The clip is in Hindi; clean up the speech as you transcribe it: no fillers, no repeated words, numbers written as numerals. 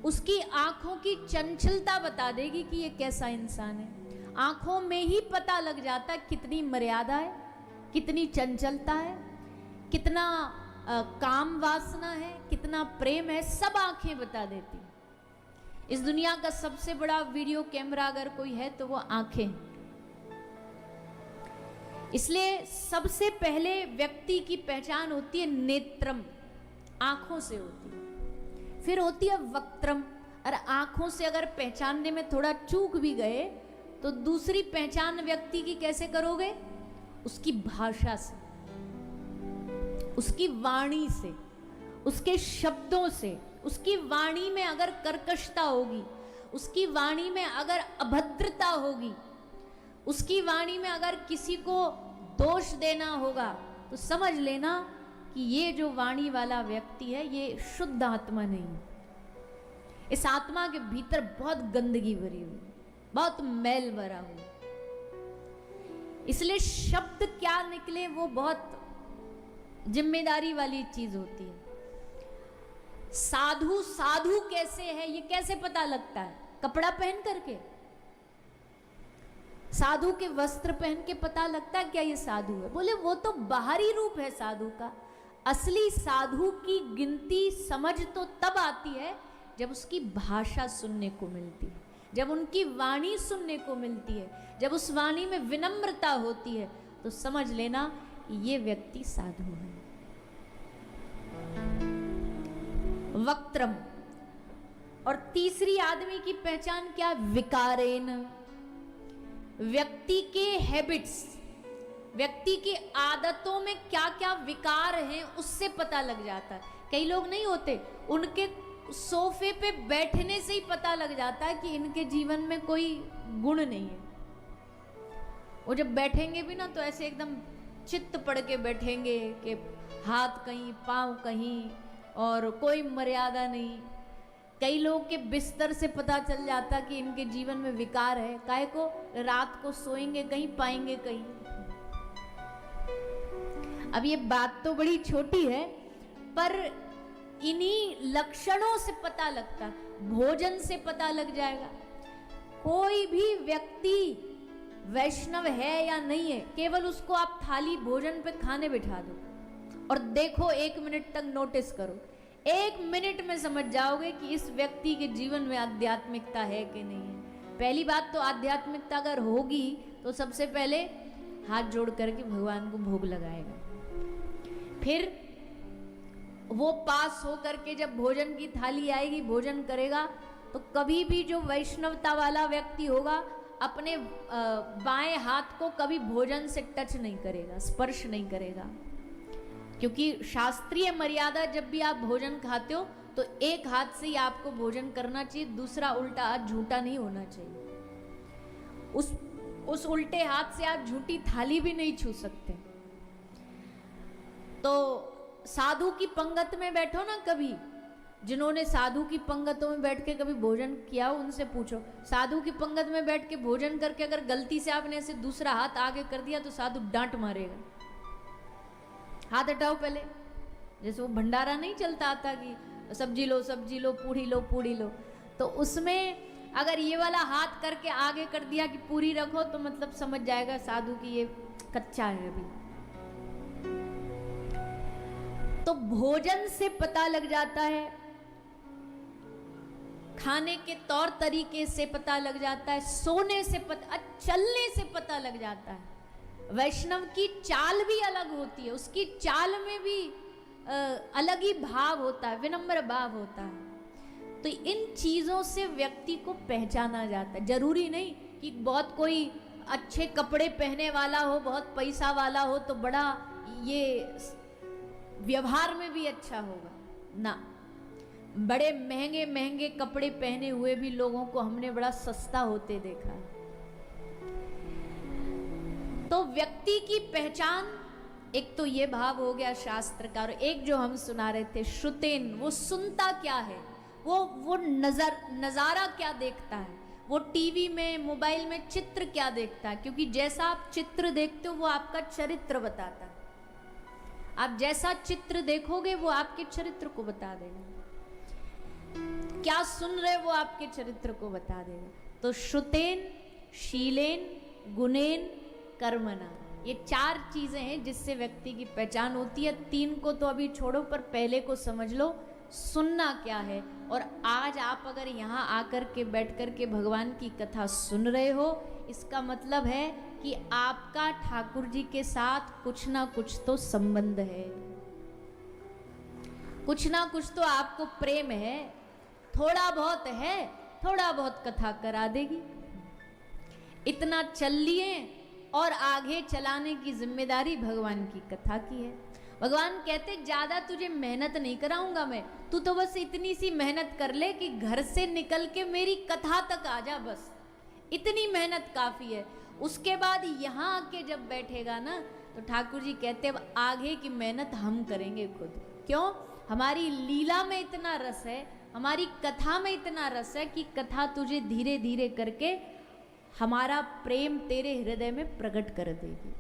उसकी आंखों की चंचलता बता देगी कि ये कैसा इंसान है। आंखों में ही पता लग जाता है कितनी मर्यादा है, कितनी चंचलता है, कितना काम वासना है, कितना प्रेम है, सब आंखें बता देती। इस दुनिया का सबसे बड़ा वीडियो कैमरा अगर कोई है तो वो आंखें। इसलिए सबसे पहले व्यक्ति की पहचान होती है नेत्रम, आंखों से होती है। फिर होती है वक्त्रम, और आंखों से अगर पहचानने में थोड़ा चूक भी गए तो दूसरी पहचान व्यक्ति की कैसे करोगे? उसकी भाषा से, उसकी वाणी से, उसके शब्दों से। उसकी वाणी में अगर कर्कशता होगी, उसकी वाणी में अगर अभद्रता होगी, उसकी वाणी में अगर किसी को दोष देना होगा, तो समझ लेना कि ये जो वाणी वाला व्यक्ति है ये शुद्ध आत्मा नहीं। इस आत्मा के भीतर बहुत गंदगी भरी हुई, बहुत मैल भरा हुआ। इसलिए शब्द क्या निकले वो बहुत जिम्मेदारी वाली चीज होती है। साधु साधु कैसे है ये कैसे पता लगता है? कपड़ा पहन करके, साधु के वस्त्र पहन के पता लगता है क्या ये साधु है? बोले वो तो बाहरी रूप है साधु का। असली साधु की गिनती समझ तो तब आती है जब उसकी भाषा सुनने को मिलती है, जब उनकी वाणी सुनने को मिलती है, जब उस वाणी में विनम्रता होती है, तो समझ लेना ये व्यक्ति साधु है। वक्त्रम। और तीसरी आदमी की पहचान क्या? विकारेन। व्यक्ति के हैबिट्स, व्यक्ति की आदतों में क्या क्या विकार हैं उससे पता लग जाता है। कई लोग नहीं होते, उनके सोफे पे बैठने से ही पता लग जाता है कि इनके जीवन में कोई गुण नहीं है। वो जब बैठेंगे भी ना तो ऐसे एकदम चित्त पड़ के बैठेंगे कि हाथ कहीं, पांव कहीं, और कोई मर्यादा नहीं। कई लोग के बिस्तर से पता चल जाता कि इनके जीवन में विकार है। काहे को? रात को सोएंगे कहीं, पाएंगे कहीं। अब ये बात तो बड़ी छोटी है, पर इन्हीं लक्षणों से पता लगता, भोजन से पता लग जाएगा। कोई भी व्यक्ति वैष्णव है या नहीं है, केवल उसको आप थाली भोजन पे खाने बिठा दो और देखो, 1 मिनट तक नोटिस करो, 1 मिनट में समझ जाओगे कि इस व्यक्ति के जीवन में आध्यात्मिकता है कि नहीं है। पहली बात तो आध्यात्मिकता अगर होगी तो सबसे पहले हाथ जोड़ करके भगवान को भोग लगाएगा। फिर वो पास हो करके जब भोजन की थाली आएगी, भोजन करेगा, तो कभी भी जो वैष्णवता वाला व्यक्ति होगा अपने बाएं हाथ को कभी भोजन से टच नहीं करेगा, स्पर्श नहीं करेगा। क्योंकि शास्त्रीय मर्यादा, जब भी आप भोजन खाते हो तो एक हाथ से ही आपको भोजन करना चाहिए, दूसरा उल्टा हाथ झूठा नहीं होना चाहिए। उस उल्टे हाथ से आप झूठी थाली भी नहीं छू सकते। तो साधु की पंगत में बैठो ना, कभी जिन्होंने साधु की पंगतों में बैठ के कभी भोजन किया हो उनसे पूछो। साधु की पंगत में बैठ के भोजन करके अगर गलती से आपने ऐसे दूसरा हाथ आगे कर दिया तो साधु डांट मारेगा। हाथ हटाओ पहले। जैसे वो भंडारा नहीं चलता आता कि सब्जी लो, सब्जी लो, पूड़ी लो, पूड़ी लो, तो उसमें अगर ये वाला हाथ करके आगे कर दिया कि पूरी रखो, तो मतलब समझ जाएगा साधु की ये कच्चा है अभी। तो भोजन से पता लग जाता है, खाने के तौर तरीके से पता लग जाता है, सोने से पता, चलने से पता लग जाता है। वैष्णव की चाल भी अलग होती है, उसकी चाल में भी अलग ही भाव होता है, विनम्र भाव होता है। तो इन चीज़ों से व्यक्ति को पहचाना जाता है। जरूरी नहीं कि बहुत कोई अच्छे कपड़े पहने वाला हो, बहुत पैसा वाला हो तो बड़ा ये व्यवहार में भी अच्छा होगा ना। बड़े महंगे महंगे कपड़े पहने हुए भी लोगों को हमने बड़ा सस्ता होते देखा है। तो व्यक्ति की पहचान, एक तो ये भाव हो गया शास्त्र का, और एक जो हम सुना रहे थे श्रुतेन, वो सुनता क्या है, वो नजारा क्या देखता है, वो टीवी में, मोबाइल में चित्र क्या देखता है। क्योंकि जैसा आप चित्र देखते हो वो आपका चरित्र बताता है। आप जैसा चित्र देखोगे वो आपके चरित्र को बता देगा। क्या सुन रहे वो आपके चरित्र को बता देगा। तो श्रुतेन, शीलेन, गुणेन, कर्मणा, ये 4 चीजें हैं जिससे व्यक्ति की पहचान होती है। 3 को तो अभी छोड़ो, पर पहले को समझ लो, सुनना क्या है। और आज आप अगर यहाँ आकर के बैठ कर के भगवान की कथा सुन रहे हो, इसका मतलब है कि आपका ठाकुर जी के साथ कुछ ना कुछ तो संबंध है, कुछ ना कुछ तो आपको प्रेम है। थोड़ा बहुत है, थोड़ा बहुत कथा करा देगी। इतना चल लिए और आगे चलाने की जिम्मेदारी भगवान की कथा की है। भगवान कहते ज्यादा तुझे मेहनत नहीं कराऊंगा मैं, तू तो बस इतनी सी मेहनत कर ले कि घर से निकल के मेरी कथा तक आ जा, बस इतनी मेहनत काफी है। उसके बाद यहाँ आके जब बैठेगा ना, तो ठाकुर जी कहते अब आगे की मेहनत हम करेंगे खुद। क्यों? हमारी लीला में इतना रस है, हमारी कथा में इतना रस है कि कथा तुझे धीरे धीरे करके हमारा प्रेम तेरे हृदय में प्रकट कर देगी।